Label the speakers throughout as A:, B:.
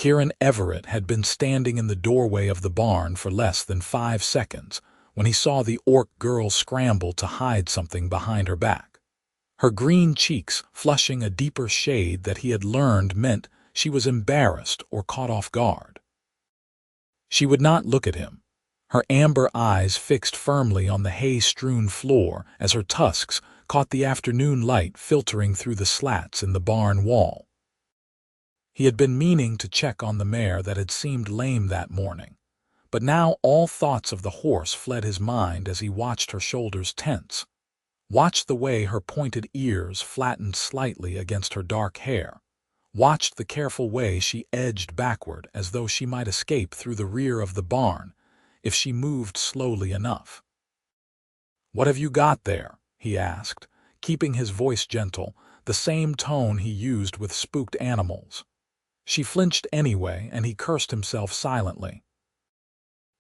A: Kieran Everett had been standing in the doorway of the barn for less than 5 seconds when he saw the orc girl scramble to hide something behind her back. Her green cheeks flushing a deeper shade that he had learned meant she was embarrassed or caught off guard. She would not look at him, her amber eyes fixed firmly on the hay-strewn floor as her tusks caught the afternoon light filtering through the slats in the barn wall. He had been meaning to check on the mare that had seemed lame that morning, but now all thoughts of the horse fled his mind as he watched her shoulders tense, watched the way her pointed ears flattened slightly against her dark hair, watched the careful way she edged backward as though she might escape through the rear of the barn if she moved slowly enough. "What have you got there?" he asked, keeping his voice gentle, the same tone he used with spooked animals. She flinched anyway, and he cursed himself silently.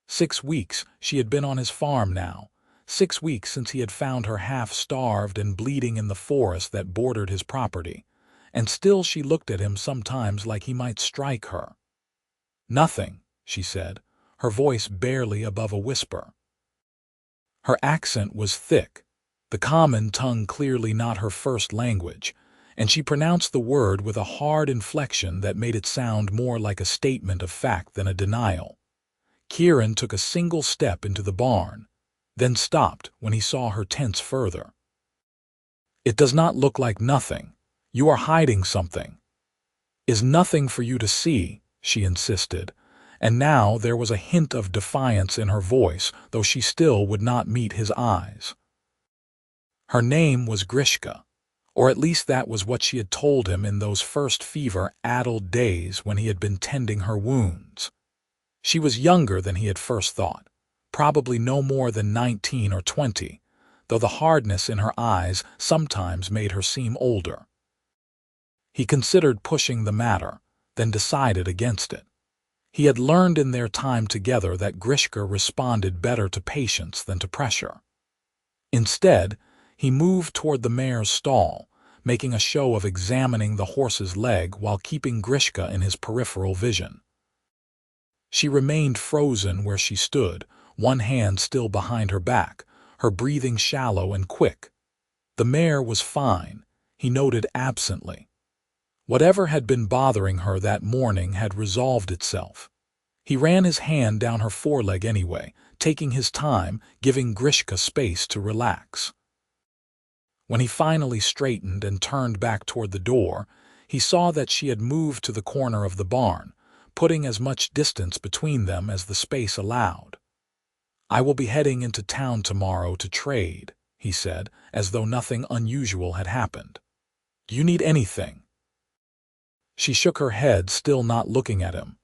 A: 6 weeks she had been on his farm now, 6 weeks since he had found her half-starved and bleeding in the forest that bordered his property, and still she looked at him sometimes like he might strike her. "Nothing," she said, her voice barely above a whisper. Her accent was thick, the common tongue clearly not her first language, and she pronounced the word with a hard inflection that made it sound more like a statement of fact than a denial. Kieran took a single step into the barn, then stopped when he saw her tense further. "It does not look like nothing. You are hiding something." "Is nothing for you to see," she insisted, and now there was a hint of defiance in her voice, though she still would not meet his eyes. Her name was Grishka, or at least that was what she had told him in those first fever-addled days when he had been tending her wounds. She was younger than he had first thought, probably no more than 19 or 20, though the hardness in her eyes sometimes made her seem older. He considered pushing the matter, then decided against it. He had learned in their time together that Grishka responded better to patience than to pressure. Instead, he moved toward the mare's stall, making a show of examining the horse's leg while keeping Grishka in his peripheral vision. She remained frozen where she stood, one hand still behind her back, her breathing shallow and quick. The mare was fine, he noted absently. Whatever had been bothering her that morning had resolved itself. He ran his hand down her foreleg anyway, taking his time, giving Grishka space to relax. When he finally straightened and turned back toward the door, he saw that she had moved to the corner of the barn, putting as much distance between them as the space allowed. "I will be heading into town tomorrow to trade," he said, as though nothing unusual had happened. "Do you need anything?" She shook her head, still not looking at him.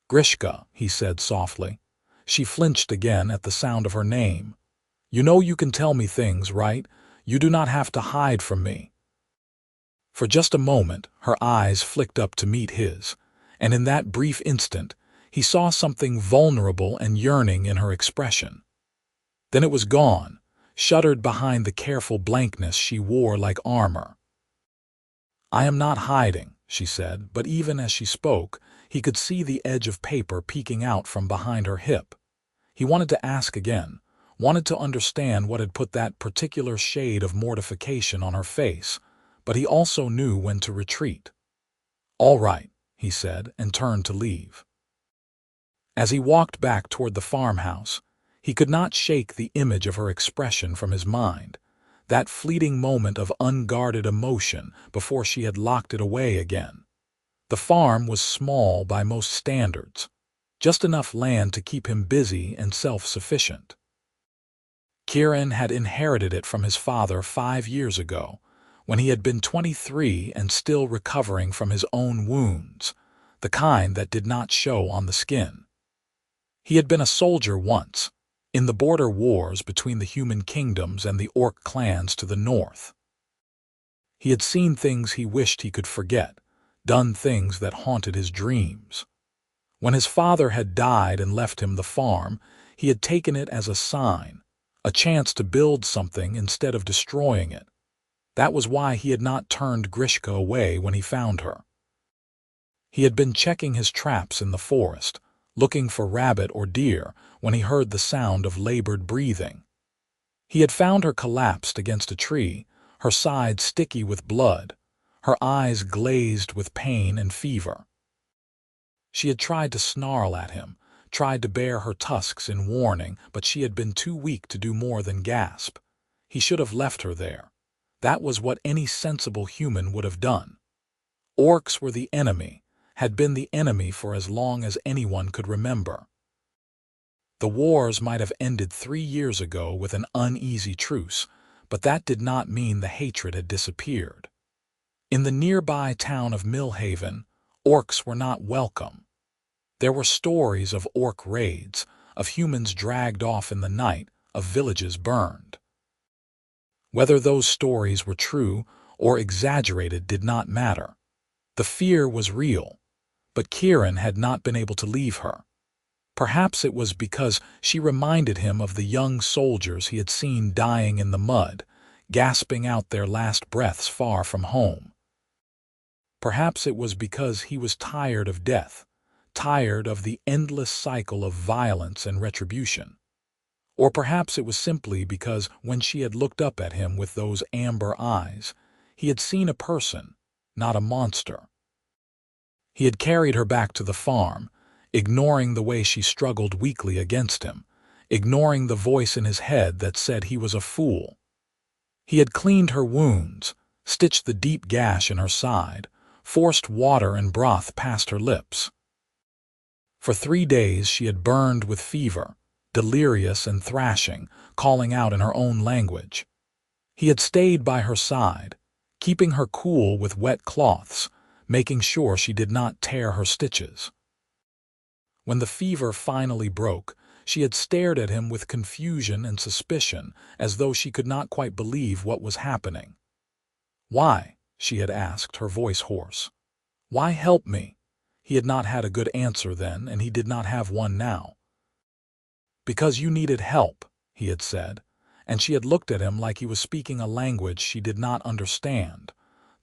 A: "Grishka," he said softly. She flinched again at the sound of her name. "You know you can tell me things, right? You do not have to hide from me." For just a moment, her eyes flicked up to meet his, and in that brief instant, he saw something vulnerable and yearning in her expression. Then it was gone, shuttered behind the careful blankness she wore like armor. "I am not hiding," she said, but even as she spoke, he could see the edge of paper peeking out from behind her hip. He wanted to ask again, wanted to understand what had put that particular shade of mortification on her face, but he also knew when to retreat. "All right," he said, and turned to leave. As he walked back toward the farmhouse, he could not shake the image of her expression from his mind, that fleeting moment of unguarded emotion before she had locked it away again. The farm was small by most standards, just enough land to keep him busy and self-sufficient. Kieran had inherited it from his father 5 years ago, when he had been 23 and still recovering from his own wounds, the kind that did not show on the skin. He had been a soldier once, in the border wars between the human kingdoms and the orc clans to the north. He had seen things he wished he could forget, done things that haunted his dreams. When his father had died and left him the farm, he had taken it as a sign, a chance to build something instead of destroying it. That was why he had not turned Grishka away when he found her. He had been checking his traps in the forest, looking for rabbit or deer, when he heard the sound of labored breathing. He had found her collapsed against a tree, her side sticky with blood, her eyes glazed with pain and fever. She had tried to snarl at him, tried to bare her tusks in warning, but she had been too weak to do more than gasp. He should have left her there. That was what any sensible human would have done. Orcs were the enemy, had been the enemy for as long as anyone could remember. The wars might have ended 3 years ago with an uneasy truce, but that did not mean the hatred had disappeared. In the nearby town of Millhaven, orcs were not welcome. There were stories of orc raids, of humans dragged off in the night, of villages burned. Whether those stories were true or exaggerated did not matter. The fear was real, but Kieran had not been able to leave her. Perhaps it was because she reminded him of the young soldiers he had seen dying in the mud, gasping out their last breaths far from home. Perhaps it was because he was tired of death, tired of the endless cycle of violence and retribution. Or perhaps it was simply because when she had looked up at him with those amber eyes, he had seen a person, not a monster. He had carried her back to the farm, ignoring the way she struggled weakly against him, ignoring the voice in his head that said he was a fool. He had cleaned her wounds, stitched the deep gash in her side, forced water and broth past her lips. For 3 days she had burned with fever, delirious and thrashing, calling out in her own language. He had stayed by her side, keeping her cool with wet cloths, making sure she did not tear her stitches. When the fever finally broke, she had stared at him with confusion and suspicion, as though she could not quite believe what was happening. "Why?" she had asked, her voice hoarse. "Why help me?" He had not had a good answer then, and he did not have one now. "Because you needed help," he had said, and she had looked at him like he was speaking a language she did not understand.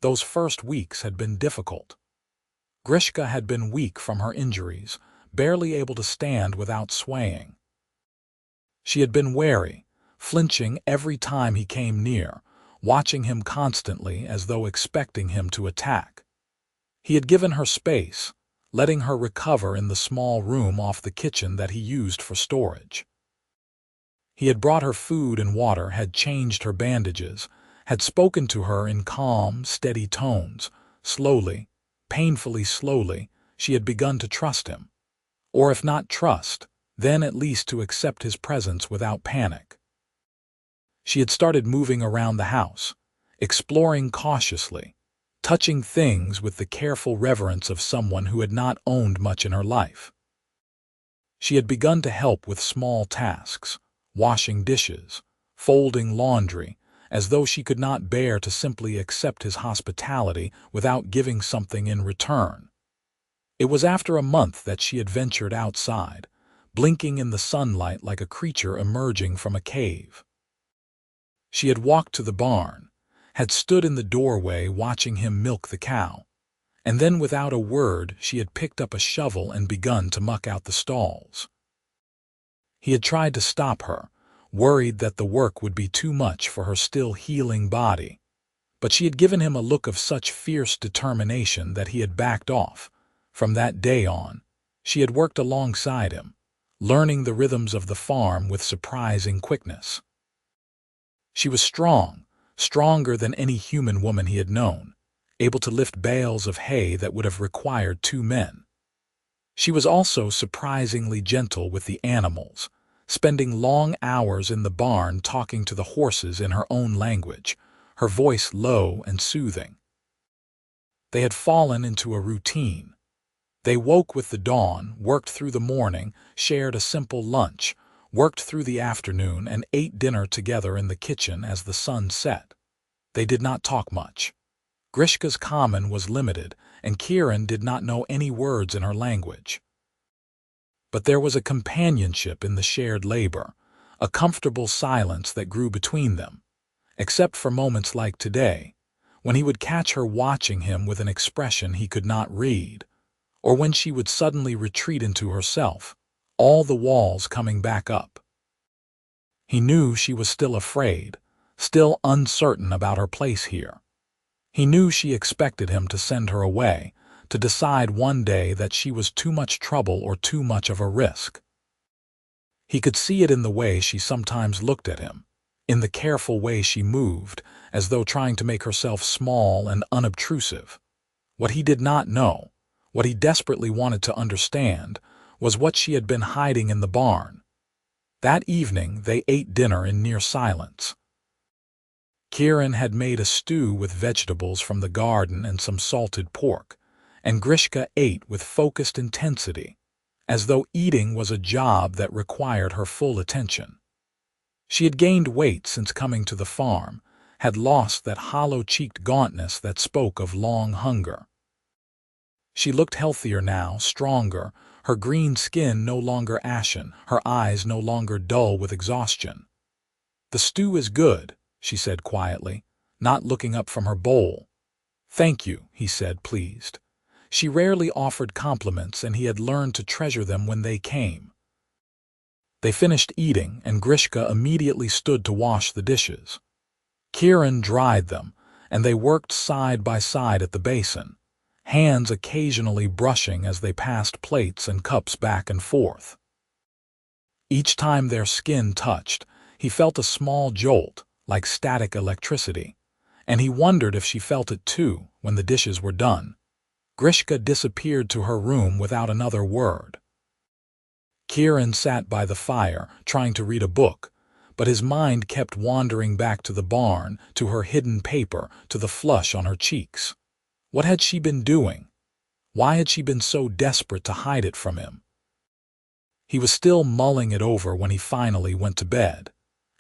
A: Those first weeks had been difficult. Grishka had been weak from her injuries, barely able to stand without swaying. She had been wary, flinching every time he came near, watching him constantly as though expecting him to attack. He had given her space, letting her recover in the small room off the kitchen that he used for storage. He had brought her food and water, had changed her bandages, had spoken to her in calm, steady tones. Slowly, painfully slowly, she had begun to trust him. Or if not trust, then at least to accept his presence without panic. She had started moving around the house, exploring cautiously, touching things with the careful reverence of someone who had not owned much in her life. She had begun to help with small tasks, washing dishes, folding laundry, as though she could not bear to simply accept his hospitality without giving something in return. It was after a month that she had ventured outside, blinking in the sunlight like a creature emerging from a cave. She had walked to the barn, had stood in the doorway watching him milk the cow, and then without a word she had picked up a shovel and begun to muck out the stalls. He had tried to stop her, worried that the work would be too much for her still healing body, but she had given him a look of such fierce determination that he had backed off. From that day on, she had worked alongside him, learning the rhythms of the farm with surprising quickness. She was strong, stronger than any human woman he had known, able to lift bales of hay that would have required 2 men. She was also surprisingly gentle with the animals, spending long hours in the barn talking to the horses in her own language, her voice low and soothing. They had fallen into a routine. They woke with the dawn, worked through the morning, shared a simple lunch, worked through the afternoon, and ate dinner together in the kitchen as the sun set. They did not talk much. Grishka's common was limited, and Kieran did not know any words in her language. But there was a companionship in the shared labor, a comfortable silence that grew between them, except for moments like today, when he would catch her watching him with an expression he could not read. or when she would suddenly retreat into herself, all the walls coming back up. He knew she was still afraid, still uncertain about her place here. He knew she expected him to send her away, to decide one day that she was too much trouble or too much of a risk. He could see it in the way she sometimes looked at him, in the careful way she moved, as though trying to make herself small and unobtrusive. What he did not know, what he desperately wanted to understand, was what she had been hiding in the barn. That evening they ate dinner in near silence. Kieran had made a stew with vegetables from the garden and some salted pork, and Grishka ate with focused intensity, as though eating was a job that required her full attention. She had gained weight since coming to the farm, had lost that hollow-cheeked gauntness that spoke of long hunger. She looked healthier now, stronger, her green skin no longer ashen, her eyes no longer dull with exhaustion. "The stew is good," she said quietly, not looking up from her bowl. "Thank you," he said, pleased. She rarely offered compliments, and he had learned to treasure them when they came. They finished eating, and Grishka immediately stood to wash the dishes. Kieran dried them, and they worked side by side at the basin, hands occasionally brushing as they passed plates and cups back and forth. Each time their skin touched, he felt a small jolt, like static electricity, and he wondered if she felt it too when the dishes were done. Grishka disappeared to her room without another word. Kieran sat by the fire, trying to read a book, but his mind kept wandering back to the barn, to her hidden paper, to the flush on her cheeks. What had she been doing? Why had she been so desperate to hide it from him? He was still mulling it over when he finally went to bed,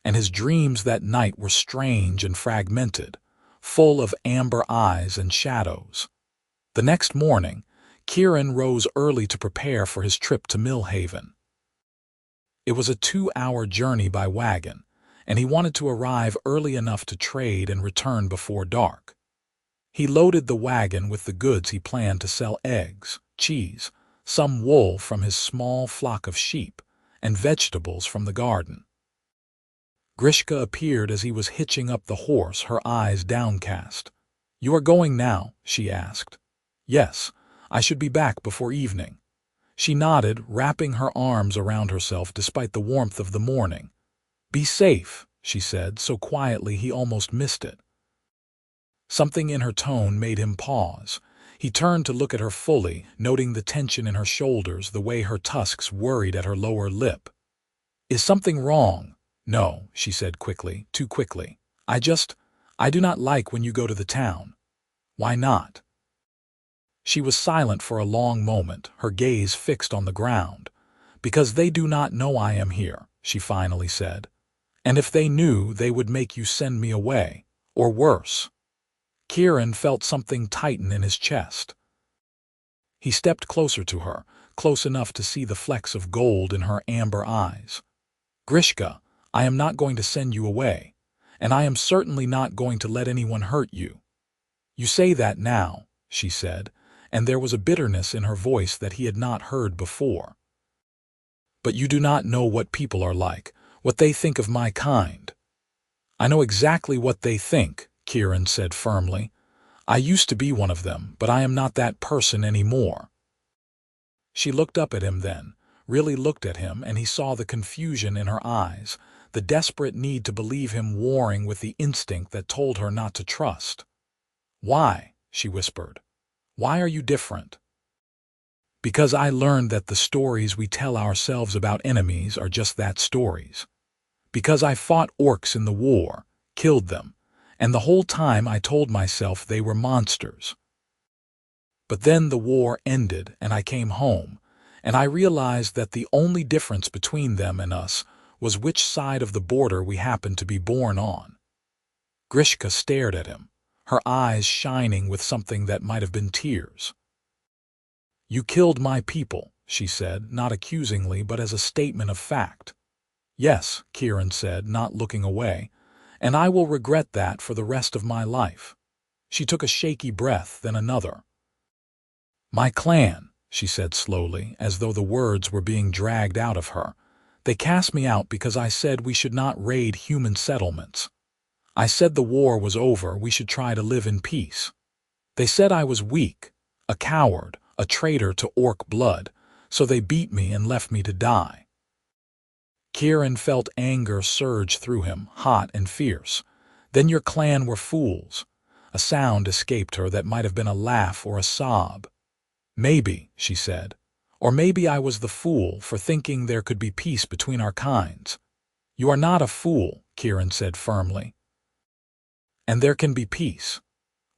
A: and his dreams that night were strange and fragmented, full of amber eyes and shadows. The next morning, Kieran rose early to prepare for his trip to Millhaven. It was a 2-hour journey by wagon, and he wanted to arrive early enough to trade and return before dark. He loaded the wagon with the goods he planned to sell: eggs, cheese, some wool from his small flock of sheep, and vegetables from the garden. Grishka appeared as he was hitching up the horse, her eyes downcast. "You are going now?" she asked. "Yes, I should be back before evening." She nodded, wrapping her arms around herself despite the warmth of the morning. "Be safe," she said, so quietly he almost missed it. Something in her tone made him pause. He turned to look at her fully, noting the tension in her shoulders, the way her tusks worried at her lower lip. "Is something wrong?" "No," she said quickly, too quickly. I do not like when you go to the town." "Why not?" She was silent for a long moment, her gaze fixed on the ground. "Because they do not know I am here," she finally said. "And if they knew, they would make you send me away, or worse." Kieran felt something tighten in his chest. He stepped closer to her, close enough to see the flecks of gold in her amber eyes. "Grishka, I am not going to send you away, and I am certainly not going to let anyone hurt you." "You say that now," she said, and there was a bitterness in her voice that he had not heard before. "But you do not know what people are like, what they think of my kind." "I know exactly what they think," Kieran said firmly. "I used to be one of them, but I am not that person anymore." She looked up at him then, really looked at him, and he saw the confusion in her eyes, the desperate need to believe him warring with the instinct that told her not to trust. "Why?" she whispered. "Why are you different?" "Because I learned that the stories we tell ourselves about enemies are just that, stories. Because I fought orcs in the war, killed them, and the whole time I told myself they were monsters. But then the war ended and I came home, and I realized that the only difference between them and us was which side of the border we happened to be born on." Grishka stared at him, her eyes shining with something that might have been tears. "You killed my people," she said, not accusingly but as a statement of fact. "Yes," Kieran said, not looking away, "and I will regret that for the rest of my life." She took a shaky breath, then another. "My clan," she said slowly, as though the words were being dragged out of her. They cast me out because I said we should not raid human settlements. I said the war was over, we should try to live in peace. They said I was weak, a coward, a traitor to orc blood, so they beat me and left me to die. Kieran felt anger surge through him, hot and fierce. Then your clan were fools. A sound escaped her that might have been a laugh or a sob. Maybe, she said, or maybe I was the fool for thinking there could be peace between our kinds. You are not a fool, Kieran said firmly. And there can be peace.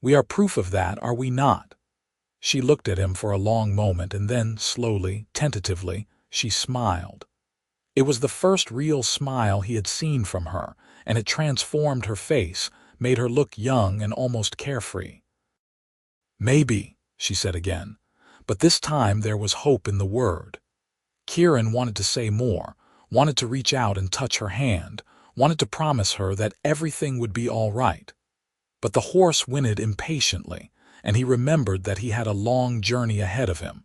A: We are proof of that, are we not? She looked at him for a long moment and then, slowly, tentatively, she smiled. It was the first real smile he had seen from her, and it transformed her face, made her look young and almost carefree. Maybe, she said again, but this time there was hope in the word. Kieran wanted to say more, wanted to reach out and touch her hand, wanted to promise her that everything would be all right. But the horse whinnied impatiently, and he remembered that he had a long journey ahead of him.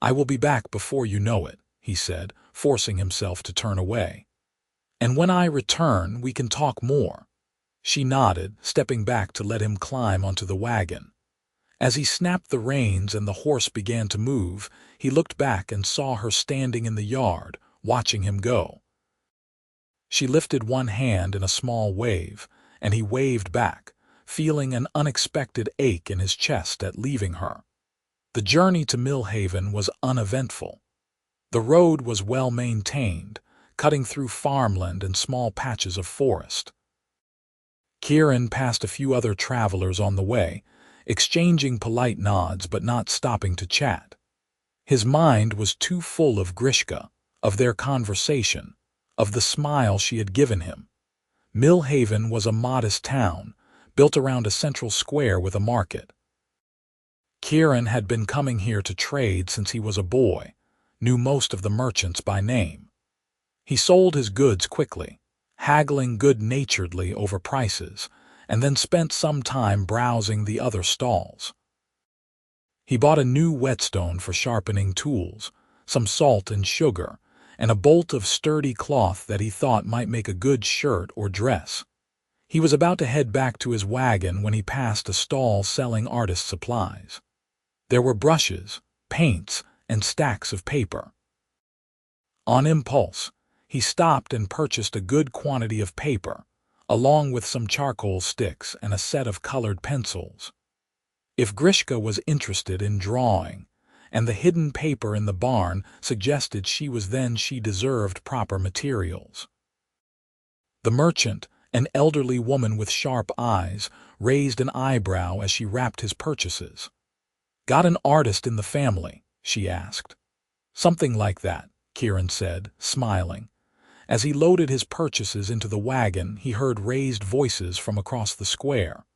A: I will be back before you know it, he said, forcing himself to turn away. And when I return, we can talk more. She nodded, stepping back to let him climb onto the wagon. As he snapped the reins and the horse began to move, he looked back and saw her standing in the yard, watching him go. She lifted one hand in a small wave, and he waved back, feeling an unexpected ache in his chest at leaving her. The journey to Millhaven was uneventful. The road was well maintained, cutting through farmland and small patches of forest. Kieran passed a few other travelers on the way, exchanging polite nods but not stopping to chat. His mind was too full of Grishka, of their conversation, of the smile she had given him. Millhaven was a modest town, built around a central square with a market. Kieran had been coming here to trade since he was a boy, knew most of the merchants by name. He sold his goods quickly, haggling good-naturedly over prices, and then spent some time browsing the other stalls. He bought a new whetstone for sharpening tools, some salt and sugar, and a bolt of sturdy cloth that he thought might make a good shirt or dress. He was about to head back to his wagon when he passed a stall selling artist supplies. There were brushes, paints, and stacks of paper. On impulse, he stopped and purchased a good quantity of paper, along with some charcoal sticks and a set of colored pencils. If Grishka was interested in drawing, and the hidden paper in the barn suggested she deserved proper materials. The merchant, an elderly woman with sharp eyes, raised an eyebrow as she wrapped his purchases. Got an artist in the family? She asked. Something like that, Kieran said, smiling. As he loaded his purchases into the wagon, he heard raised voices from across the square.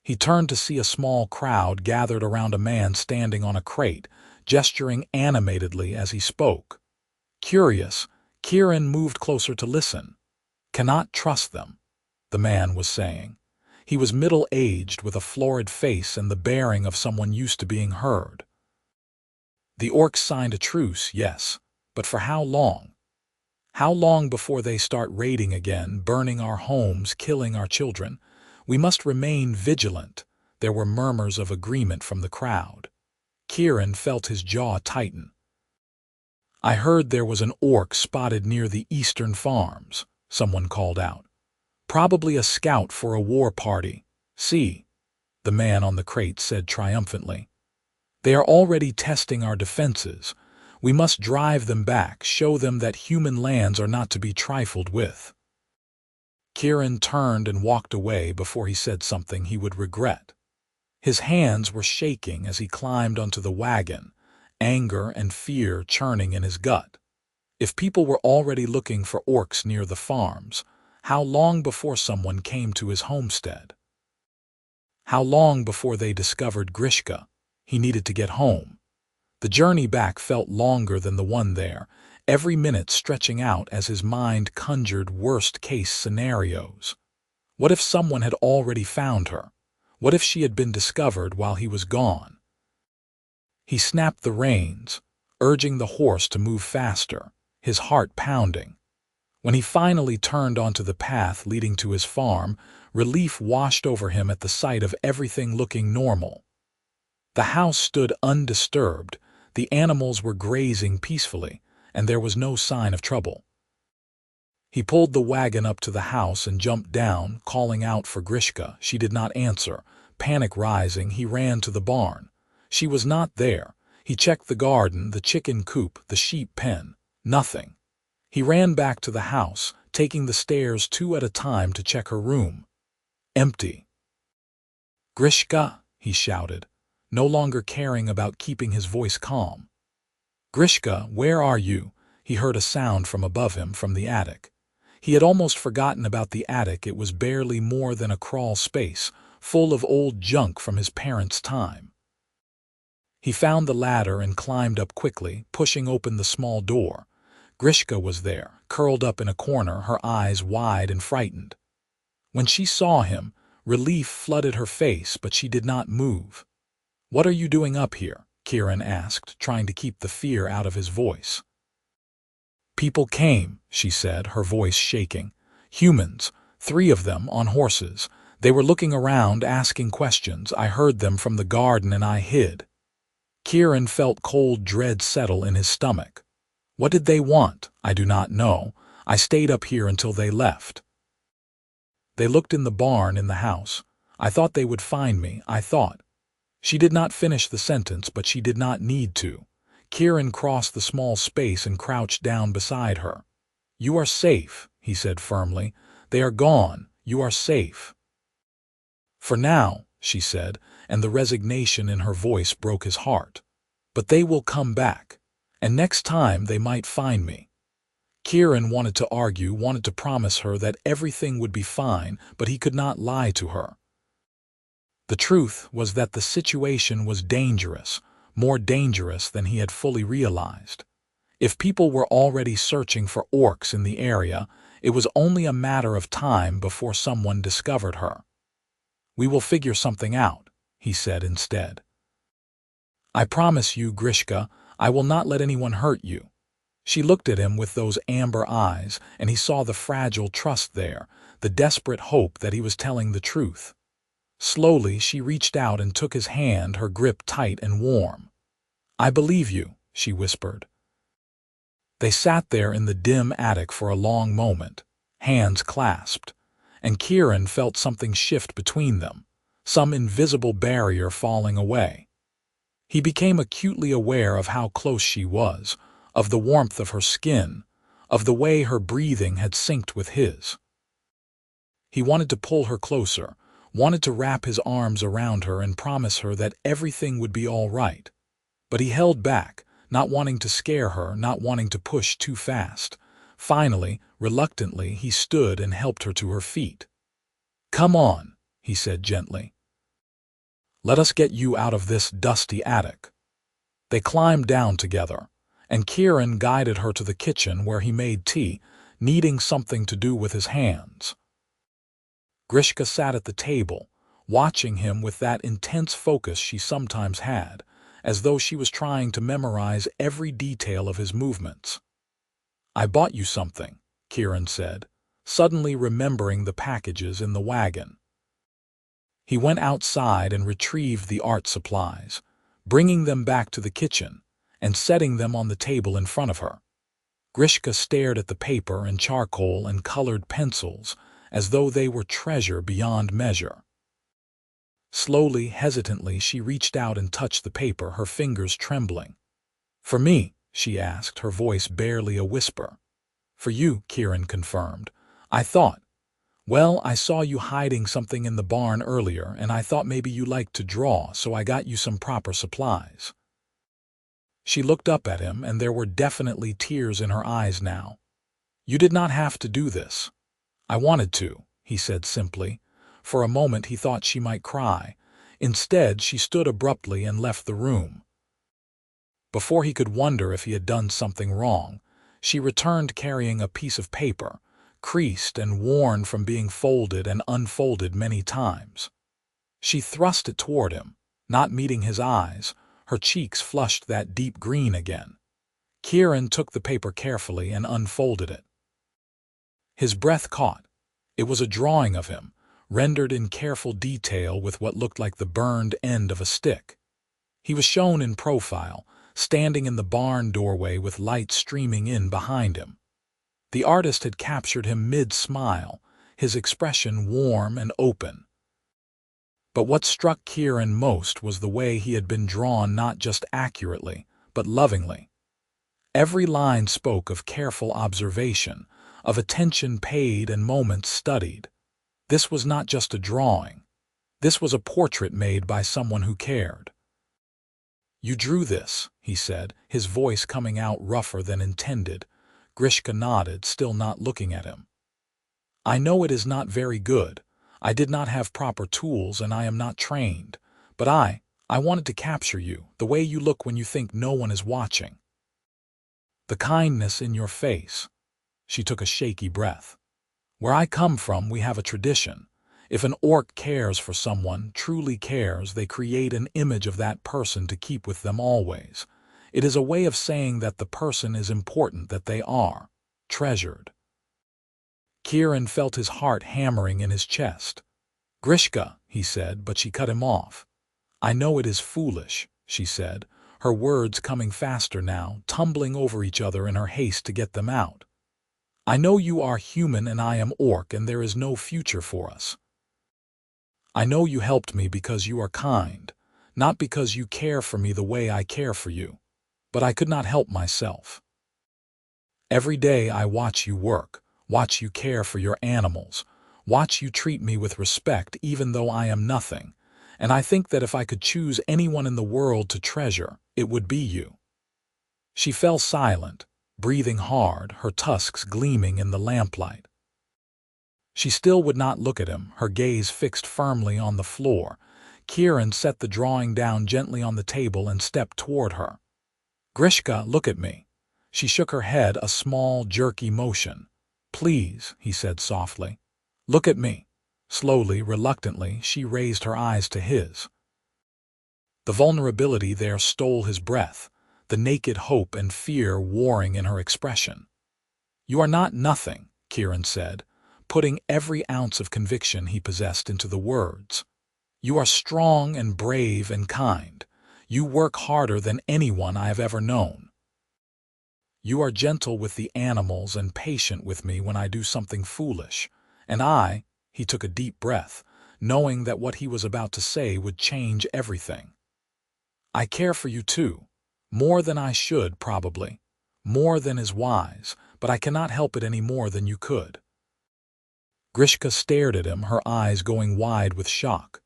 A: He turned to see a small crowd gathered around a man standing on a crate, gesturing animatedly as he spoke. Curious, Kieran moved closer to listen. Cannot trust them, the man was saying. He was middle-aged with a florid face and the bearing of someone used to being heard. The orcs signed a truce, yes, but for how long? How long before they start raiding again, burning our homes, killing our children? We must remain vigilant. There were murmurs of agreement from the crowd. Kieran felt his jaw tighten. I heard there was an orc spotted near the eastern farms, someone called out. Probably a scout for a war party. See, the man on the crate said triumphantly. They are already testing our defenses. We must drive them back, show them that human lands are not to be trifled with. Kieran turned and walked away before he said something he would regret. His hands were shaking as he climbed onto the wagon, anger and fear churning in his gut. If people were already looking for orcs near the farms, how long before someone came to his homestead? How long before they discovered Grishka? He needed to get home. The journey back felt longer than the one there, every minute stretching out as his mind conjured worst-case scenarios. What if someone had already found her? What if she had been discovered while he was gone? He snapped the reins, urging the horse to move faster, his heart pounding. When he finally turned onto the path leading to his farm, relief washed over him at the sight of everything looking normal. The house stood undisturbed, the animals were grazing peacefully, and there was no sign of trouble. He pulled the wagon up to the house and jumped down, calling out for Grishka. She did not answer. Panic rising, he ran to the barn. She was not there. He checked the garden, the chicken coop, the sheep pen. Nothing. He ran back to the house, taking the stairs 2 at a time to check her room. Empty. "Grishka," he shouted, no longer caring about keeping his voice calm. "Grishka, where are you?" He heard a sound from above him, from the attic. He had almost forgotten about the attic. It was barely more than a crawl space, full of old junk from his parents' time. He found the ladder and climbed up quickly, pushing open the small door. Grishka was there, curled up in a corner, her eyes wide and frightened. When she saw him, relief flooded her face, but she did not move. "What are you doing up here?" Kieran asked, trying to keep the fear out of his voice. "People came," she said, her voice shaking. "Humans, 3 of them, on horses. They were looking around, asking questions. I heard them from the garden and I hid." Kieran felt cold dread settle in his stomach. "What did they want?" "I do not know. I stayed up here until they left. They looked in the barn, in the house. I thought they would find me, I thought." She did not finish the sentence, but she did not need to. Kieran crossed the small space and crouched down beside her. "You are safe," he said firmly. "They are gone. You are safe." "For now," she said, and the resignation in her voice broke his heart. "But they will come back. And next time they might find me." Kieran wanted to argue, wanted to promise her that everything would be fine, but he could not lie to her. The truth was that the situation was dangerous, more dangerous than he had fully realized. If people were already searching for orcs in the area, it was only a matter of time before someone discovered her. "We will figure something out," he said instead. "I promise you, Grishka, I will not let anyone hurt you." She looked at him with those amber eyes, and he saw the fragile trust there, the desperate hope that he was telling the truth. Slowly, she reached out and took his hand, her grip tight and warm. "I believe you," she whispered. They sat there in the dim attic for a long moment, hands clasped, and Kieran felt something shift between them, some invisible barrier falling away. He became acutely aware of how close she was, of the warmth of her skin, of the way her breathing had synced with his. He wanted to pull her closer, wanted to wrap his arms around her and promise her that everything would be all right. But he held back, not wanting to scare her, not wanting to push too fast. Finally, reluctantly, he stood and helped her to her feet. "Come on," he said gently. "Let us get you out of this dusty attic." They climbed down together, and Kieran guided her to the kitchen where he made tea, needing something to do with his hands. Grishka sat at the table, watching him with that intense focus she sometimes had, as though she was trying to memorize every detail of his movements. "I bought you something," Kieran said, suddenly remembering the packages in the wagon. He went outside and retrieved the art supplies, bringing them back to the kitchen and setting them on the table in front of her. Grishka stared at the paper and charcoal and colored pencils as though they were treasure beyond measure. Slowly, hesitantly, she reached out and touched the paper, her fingers trembling. "For me?" she asked, her voice barely a whisper. "For you," Kieran confirmed. "I thought, well, I saw you hiding something in the barn earlier, and I thought maybe you liked to draw, so I got you some proper supplies." She looked up at him, and there were definitely tears in her eyes now. "You did not have to do this." "I wanted to," he said simply. For a moment he thought she might cry. Instead, she stood abruptly and left the room. Before he could wonder if he had done something wrong, she returned carrying a piece of paper, creased and worn from being folded and unfolded many times. She thrust it toward him, not meeting his eyes, her cheeks flushed that deep green again. Kieran took the paper carefully and unfolded it. His breath caught. It was a drawing of him, rendered in careful detail with what looked like the burned end of a stick. He was shown in profile, standing in the barn doorway with light streaming in behind him. The artist had captured him mid-smile, his expression warm and open. But what struck Kieran most was the way he had been drawn, not just accurately, but lovingly. Every line spoke of careful observation, of attention paid and moments studied. This was not just a drawing. This was a portrait made by someone who cared. "You drew this," he said, his voice coming out rougher than intended. Grishka nodded, still not looking at him. "I know it is not very good. I did not have proper tools and I am not trained. But I wanted to capture you, the way you look when you think no one is watching. The kindness in your face." She took a shaky breath. "Where I come from, we have a tradition. If an orc cares for someone, truly cares, they create an image of that person to keep with them always. It is a way of saying that the person is important, that they are treasured." Kieran felt his heart hammering in his chest. "Grishka," he said, but she cut him off. "I know it is foolish," she said, her words coming faster now, tumbling over each other in her haste to get them out. "I know you are human and I am orc and there is no future for us. I know you helped me because you are kind, not because you care for me the way I care for you. But I could not help myself. Every day I watch you work, watch you care for your animals, watch you treat me with respect even though I am nothing, and I think that if I could choose anyone in the world to treasure, it would be you." She fell silent, breathing hard, her tusks gleaming in the lamplight. She still would not look at him, her gaze fixed firmly on the floor. Kieran set the drawing down gently on the table and stepped toward her. "Grishka, look at me." She shook her head, a small, jerky motion. "Please," he said softly. "Look at me." Slowly, reluctantly, she raised her eyes to his. The vulnerability there stole his breath, the naked hope and fear warring in her expression. "You are not nothing," Kieran said, putting every ounce of conviction he possessed into the words. "You are strong and brave and kind. You work harder than anyone I have ever known. You are gentle with the animals and patient with me when I do something foolish. And he took a deep breath, knowing that what he was about to say would change everything. "I care for you too. More than I should, probably. More than is wise, but I cannot help it any more than you could." Grishka stared at him, her eyes going wide with shock.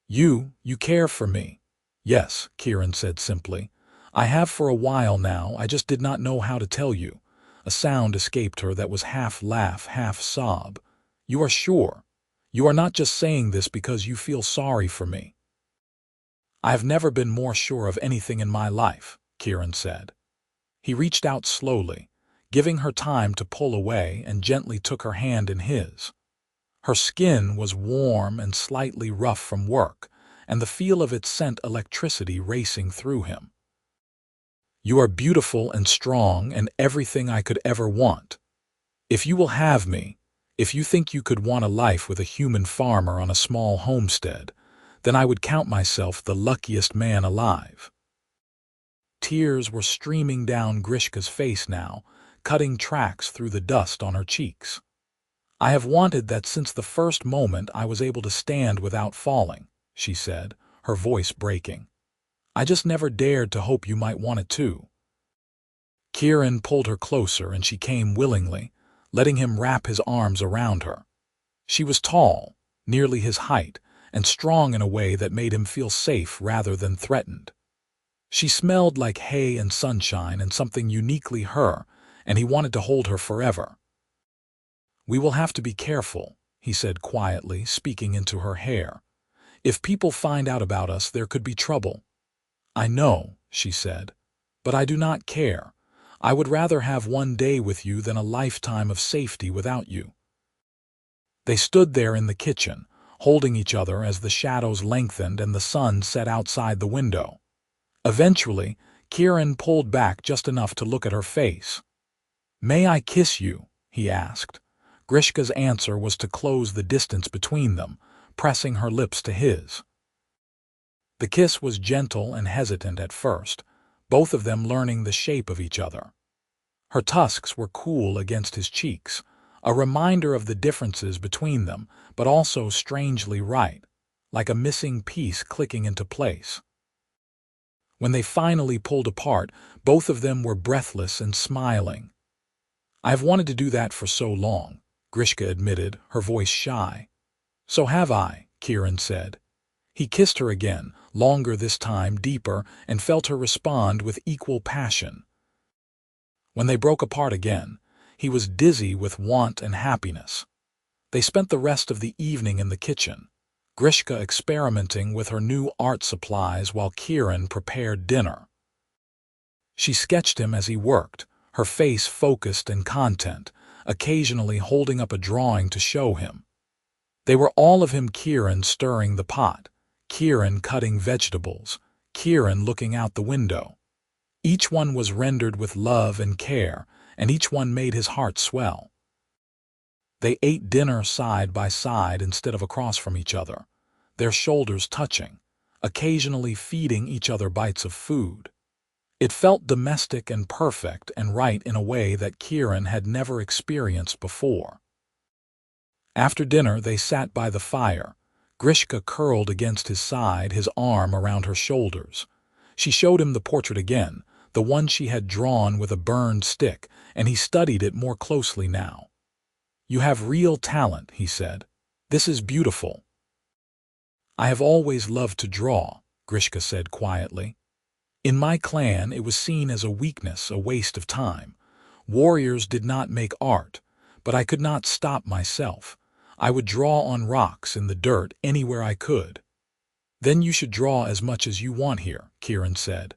A: You care for me." "Yes," Kieran said simply. "I have for a while now, I just did not know how to tell you." A sound escaped her that was half laugh, half sob. "You are sure? You are not just saying this because you feel sorry for me?" "I have never been more sure of anything in my life," Kieran said. He reached out slowly, giving her time to pull away, and gently took her hand in his. Her skin was warm and slightly rough from work, and the feel of it sent electricity racing through him. "You are beautiful and strong and everything I could ever want. If you will have me, if you think you could want a life with a human farmer on a small homestead, then I would count myself the luckiest man alive." Tears were streaming down Grishka's face now, cutting tracks through the dust on her cheeks. "I have wanted that since the first moment I was able to stand without falling," she said, her voice breaking. "I just never dared to hope you might want it too." Kieran pulled her closer and she came willingly, letting him wrap his arms around her. She was tall, nearly his height, and strong in a way that made him feel safe rather than threatened. She smelled like hay and sunshine and something uniquely her, and he wanted to hold her forever. "We will have to be careful," he said quietly, speaking into her hair. "If people find out about us, there could be trouble." "I know," she said, "but I do not care. I would rather have one day with you than a lifetime of safety without you." They stood there in the kitchen, holding each other as the shadows lengthened and the sun set outside the window. Eventually, Kieran pulled back just enough to look at her face. "May I kiss you?" he asked. Grishka's answer was to close the distance between them, pressing her lips to his. The kiss was gentle and hesitant at first, both of them learning the shape of each other. Her tusks were cool against his cheeks, a reminder of the differences between them, but also strangely right, like a missing piece clicking into place. When they finally pulled apart, both of them were breathless and smiling. "I've wanted to do that for so long," Grishka admitted, her voice shy. "So have I," Kieran said. He kissed her again, longer this time, deeper, and felt her respond with equal passion. When they broke apart again, he was dizzy with want and happiness. They spent the rest of the evening in the kitchen, Grishka experimenting with her new art supplies while Kieran prepared dinner. She sketched him as he worked, her face focused and content, occasionally holding up a drawing to show him. They were all of him: Kieran stirring the pot, Kieran cutting vegetables, Kieran looking out the window. Each one was rendered with love and care, and each one made his heart swell. They ate dinner side by side instead of across from each other, their shoulders touching, occasionally feeding each other bites of food. It felt domestic and perfect and right in a way that Kieran had never experienced before. After dinner, they sat by the fire, Grishka curled against his side, his arm around her shoulders. She showed him the portrait again, the one she had drawn with a burned stick, and he studied it more closely now. "You have real talent," he said. "This is beautiful." "I have always loved to draw," Grishka said quietly. "In my clan it was seen as a weakness, a waste of time. Warriors did not make art, but I could not stop myself. I would draw on rocks, in the dirt, anywhere I could." "Then you should draw as much as you want here," Kieran said.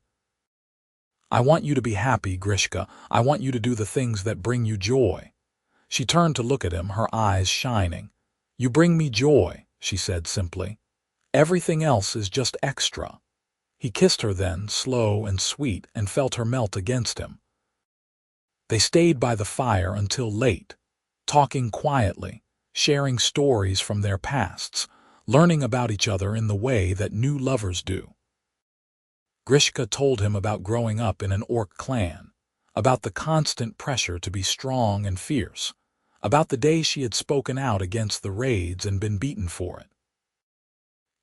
A: "I want you to be happy, Grishka. I want you to do the things that bring you joy." She turned to look at him, her eyes shining. "You bring me joy," she said simply. "Everything else is just extra." He kissed her then, slow and sweet, and felt her melt against him. They stayed by the fire until late, talking quietly, sharing stories from their pasts, learning about each other in the way that new lovers do. Grishka told him about growing up in an orc clan, about the constant pressure to be strong and fierce, about the day she had spoken out against the raids and been beaten for it.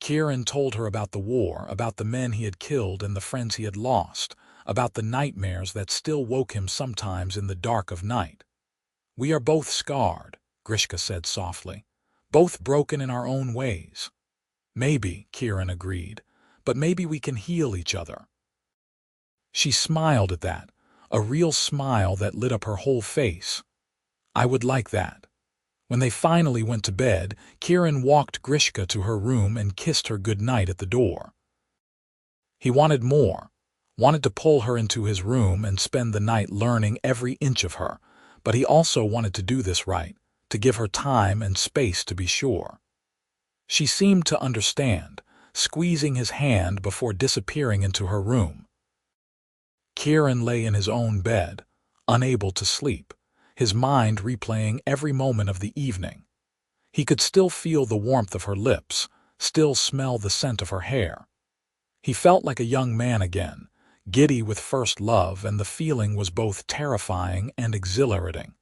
A: Kieran told her about the war, about the men he had killed and the friends he had lost, about the nightmares that still woke him sometimes in the dark of night. "We are both scarred," Grishka said softly, "both broken in our own ways." "Maybe," Kieran agreed, "but maybe we can heal each other." She smiled at that, a real smile that lit up her whole face. "I would like that." When they finally went to bed, Kieran walked Grishka to her room and kissed her good night at the door. He wanted more, wanted to pull her into his room and spend the night learning every inch of her, but he also wanted to do this right, to give her time and space to be sure. She seemed to understand, squeezing his hand before disappearing into her room. Kieran lay in his own bed, unable to sleep, his mind replaying every moment of the evening. He could still feel the warmth of her lips, still smell the scent of her hair. He felt like a young man again, giddy with first love, and the feeling was both terrifying and exhilarating.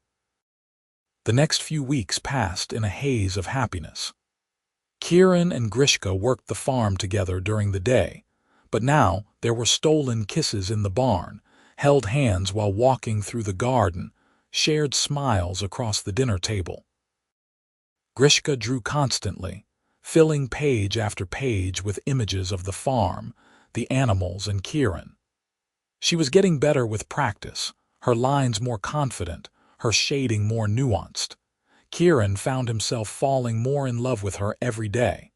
A: The next few weeks passed in a haze of happiness. Kieran and Grishka worked the farm together during the day, but now there were stolen kisses in the barn, held hands while walking through the garden, shared smiles across the dinner table. Grishka drew constantly, filling page after page with images of the farm, the animals, and Kieran. She was getting better with practice, her lines more confident, her shading more nuanced. Kieran found himself falling more in love with her every day.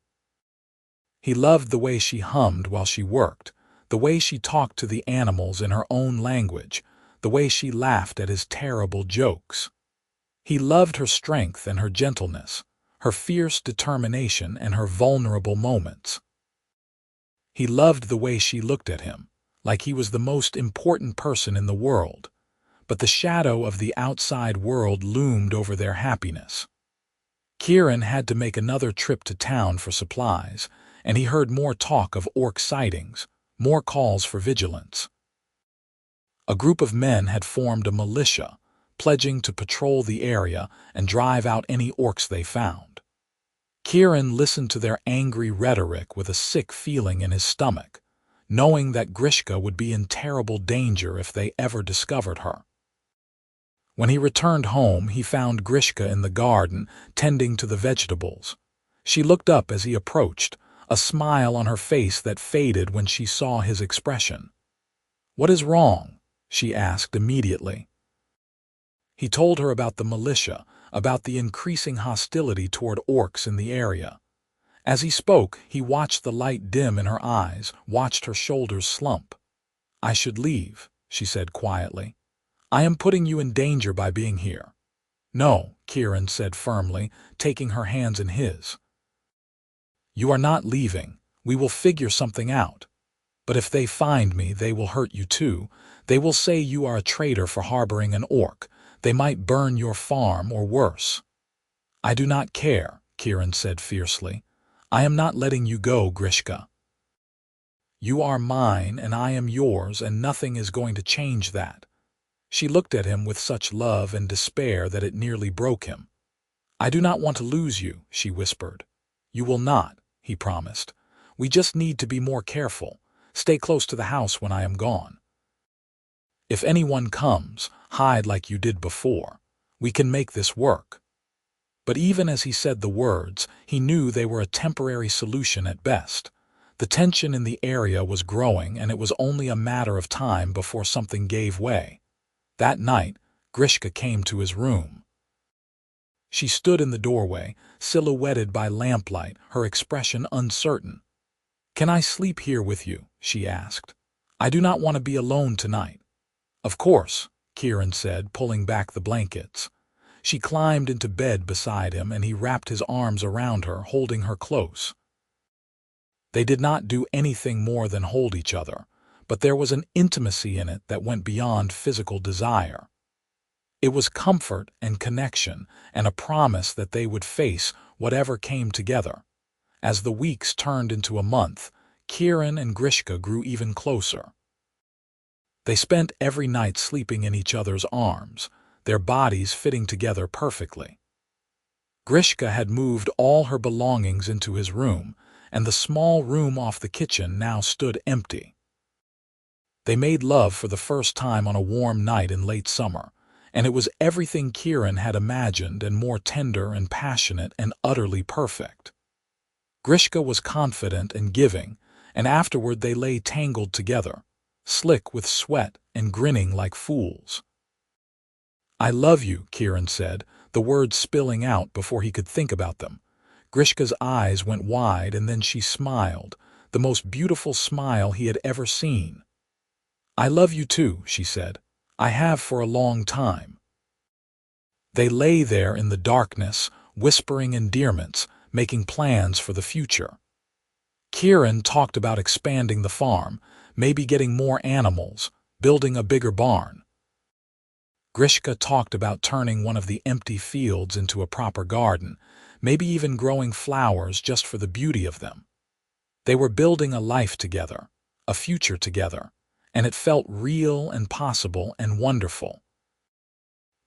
A: He loved the way she hummed while she worked, the way she talked to the animals in her own language, the way she laughed at his terrible jokes. He loved her strength and her gentleness, her fierce determination and her vulnerable moments. He loved the way she looked at him, like he was the most important person in the world, but the shadow of the outside world loomed over their happiness. Kieran had to make another trip to town for supplies, and he heard more talk of orc sightings, more calls for vigilance. A group of men had formed a militia, pledging to patrol the area and drive out any orcs they found. Kieran listened to their angry rhetoric with a sick feeling in his stomach, knowing that Grishka would be in terrible danger if they ever discovered her. When he returned home, he found Grishka in the garden, tending to the vegetables. She looked up as he approached, a smile on her face that faded when she saw his expression. "What is wrong?" she asked immediately. He told her about the militia, about the increasing hostility toward orcs in the area. As he spoke, he watched the light dim in her eyes, watched her shoulders slump. "I should leave," she said quietly. "I am putting you in danger by being here." "No," Kieran said firmly, taking her hands in his. "You are not leaving. We will figure something out. But if they find me, they will hurt you too. They will say you are a traitor for harboring an orc. They might burn your farm or worse." "I do not care," Kieran said fiercely. "I am not letting you go, Grishka. You are mine and I am yours, and nothing is going to change that." She looked at him with such love and despair that it nearly broke him. "I do not want to lose you," she whispered. "You will not," he promised. "We just need to be more careful. Stay close to the house when I am gone. If anyone comes, hide like you did before. We can make this work." But even as he said the words, he knew they were a temporary solution at best. The tension in the area was growing, and it was only a matter of time before something gave way. That night, Grishka came to his room. She stood in the doorway, silhouetted by lamplight, her expression uncertain. "Can I sleep here with you?" she asked. "I do not want to be alone tonight." "Of course," Kieran said, pulling back the blankets. She climbed into bed beside him, and he wrapped his arms around her, holding her close. They did not do anything more than hold each other, but there was an intimacy in it that went beyond physical desire. It was comfort and connection, and a promise that they would face whatever came together. As the weeks turned into a month, Kieran and Grishka grew even closer. They spent every night sleeping in each other's arms, their bodies fitting together perfectly. Grishka had moved all her belongings into his room, and the small room off the kitchen now stood empty. They made love for the first time on a warm night in late summer, and it was everything Kieran had imagined and more tender and passionate and utterly perfect. Grishka was confident and giving, and afterward they lay tangled together, slick with sweat and grinning like fools. "I love you," Kieran said, the words spilling out before he could think about them. Grishka's eyes went wide, and then she smiled, the most beautiful smile he had ever seen. "I love you too," she said. "I have for a long time." They lay there in the darkness, whispering endearments, making plans for the future. Kieran talked about expanding the farm, maybe getting more animals, building a bigger barn. Grishka talked about turning one of the empty fields into a proper garden, maybe even growing flowers just for the beauty of them. They were building a life together, a future together, and it felt real and possible and wonderful.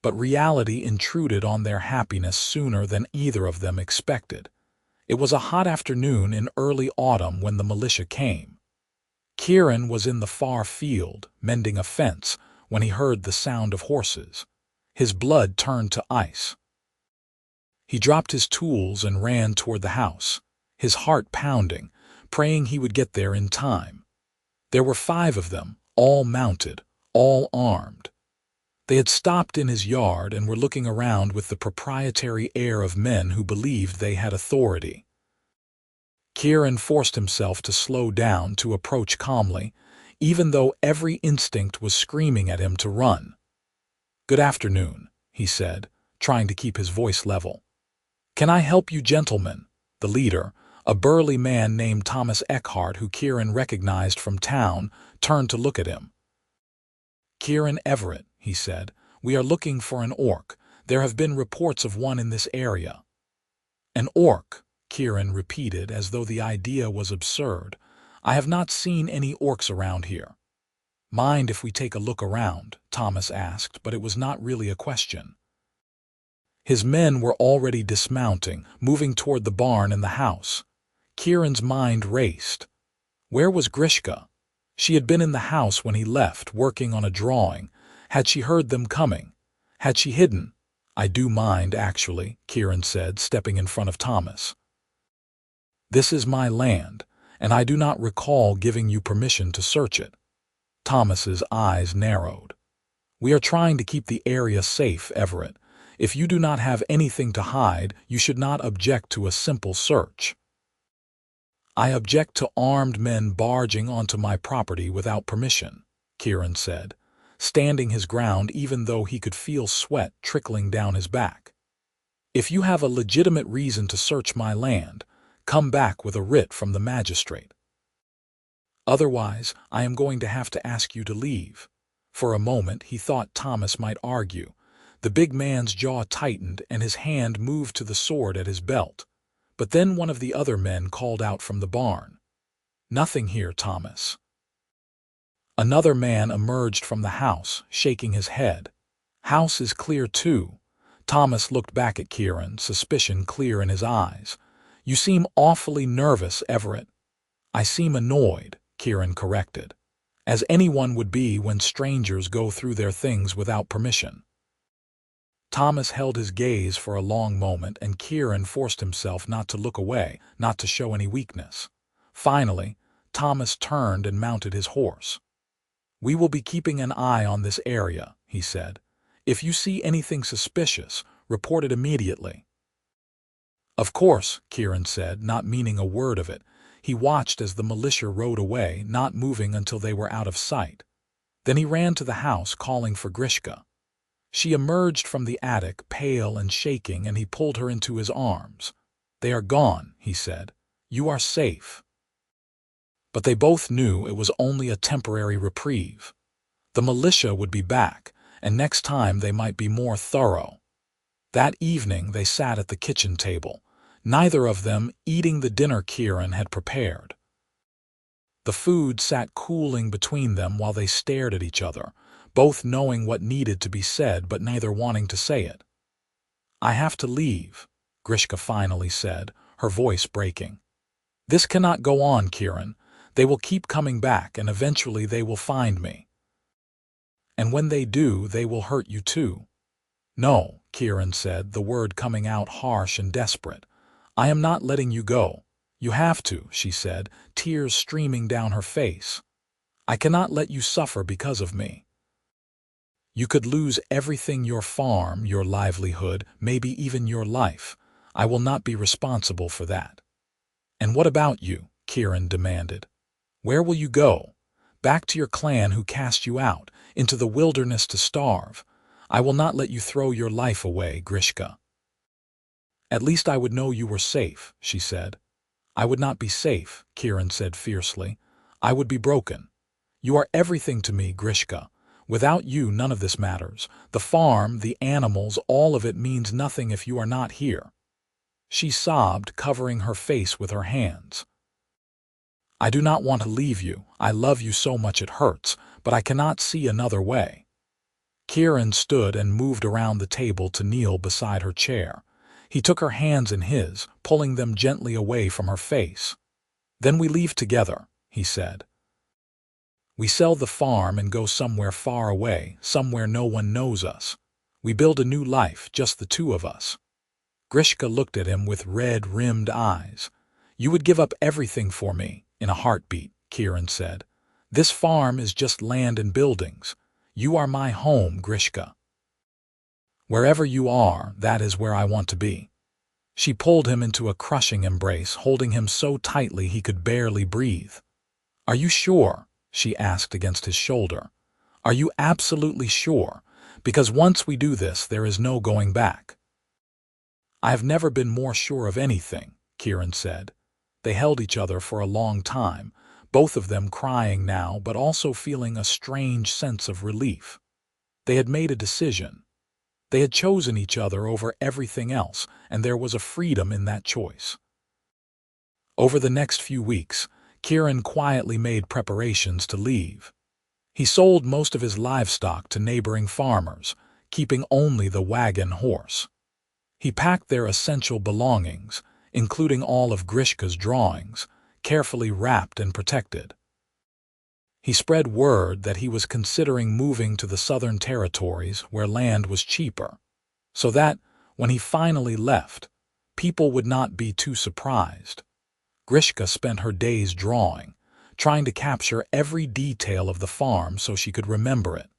A: But reality intruded on their happiness sooner than either of them expected. It was a hot afternoon in early autumn when the militia came. Kieran was in the far field, mending a fence, when he heard the sound of horses. His blood turned to ice. He dropped his tools and ran toward the house, his heart pounding, praying he would get there in time. There were 5 of them, all mounted, all armed. They had stopped in his yard and were looking around with the proprietary air of men who believed they had authority. Kieran forced himself to slow down, to approach calmly, even though every instinct was screaming at him to run. "Good afternoon," he said, trying to keep his voice level. "Can I help you gentlemen?" The leader, a burly man named Thomas Eckhart, who Kieran recognized from town, turned to look at him. "Kieran Everett," he said, "we are looking for an orc. There have been reports of one in this area." "An orc," Kieran repeated as though the idea was absurd. "I have not seen any orcs around here." "Mind if we take a look around?" Thomas asked, but it was not really a question. His men were already dismounting, moving toward the barn and the house. Kieran's mind raced. Where was Grishka? She had been in the house when he left, working on a drawing. Had she heard them coming? Had she hidden? "I do mind, actually," Kieran said, stepping in front of Thomas. "This is my land, and I do not recall giving you permission to search it." Thomas's eyes narrowed. "We are trying to keep the area safe, Everett. If you do not have anything to hide, you should not object to a simple search." "I object to armed men barging onto my property without permission," Kieran said, standing his ground even though he could feel sweat trickling down his back. "If you have a legitimate reason to search my land, come back with a writ from the magistrate. Otherwise, I am going to have to ask you to leave." For a moment, he thought Thomas might argue. The big man's jaw tightened and his hand moved to the sword at his belt. But then one of the other men called out from the barn. "Nothing here, Thomas." Another man emerged from the house, shaking his head. "House is clear too." Thomas looked back at Kieran, suspicion clear in his eyes. "You seem awfully nervous, Everett." "I seem annoyed," Kieran corrected, "as anyone would be when strangers go through their things without permission." Thomas held his gaze for a long moment, and Kieran forced himself not to look away, not to show any weakness. Finally, Thomas turned and mounted his horse. "We will be keeping an eye on this area," he said. "If you see anything suspicious, report it immediately." "Of course," Kieran said, not meaning a word of it. He watched as the militia rode away, not moving until they were out of sight. Then he ran to the house, calling for Grishka. She emerged from the attic, pale and shaking, and he pulled her into his arms. "They are gone," he said. "You are safe." But they both knew it was only a temporary reprieve. The militia would be back, and next time they might be more thorough. That evening they sat at the kitchen table, neither of them eating the dinner Kieran had prepared. The food sat cooling between them while they stared at each other, both knowing what needed to be said but neither wanting to say it. "I have to leave," Grishka finally said, her voice breaking. "This cannot go on, Kieran. They will keep coming back, and eventually they will find me. And when they do, they will hurt you too." "No," Kieran said, the word coming out harsh and desperate. "I am not letting you go." "You have to," she said, tears streaming down her face. "I cannot let you suffer because of me. You could lose everything, your farm, your livelihood, maybe even your life. I will not be responsible for that." "And what about you?" Kieran demanded. "Where will you go? Back to your clan who cast you out, into the wilderness to starve. I will not let you throw your life away, Grishka." "At least I would know you were safe," she said. "I would not be safe," Kieran said fiercely. "I would be broken. You are everything to me, Grishka. Without you, none of this matters. The farm, the animals, all of it means nothing if you are not here." She sobbed, covering her face with her hands. "I do not want to leave you. I love you so much it hurts, but I cannot see another way." Kieran stood and moved around the table to kneel beside her chair. He took her hands in his, pulling them gently away from her face. "Then we leave together," he said. "We sell the farm and go somewhere far away, somewhere no one knows us. We build a new life, just the two of us." Grishka looked at him with red-rimmed eyes. "You would give up everything for me, in a heartbeat," Kieran said. "This farm is just land and buildings. You are my home, Grishka. Wherever you are, that is where I want to be." She pulled him into a crushing embrace, holding him so tightly he could barely breathe. "Are you sure?" she asked against his shoulder. "Are you absolutely sure? Because once we do this, there is no going back." "I have never been more sure of anything," Kieran said. They held each other for a long time, both of them crying now but also feeling a strange sense of relief. They had made a decision. They had chosen each other over everything else, and there was a freedom in that choice. Over the next few weeks, Kieran quietly made preparations to leave. He sold most of his livestock to neighboring farmers, keeping only the wagon horse. He packed their essential belongings, including all of Grishka's drawings, carefully wrapped and protected. He spread word that he was considering moving to the Southern Territories where land was cheaper, so that, when he finally left, people would not be too surprised. Grishka spent her days drawing, trying to capture every detail of the farm so she could remember it.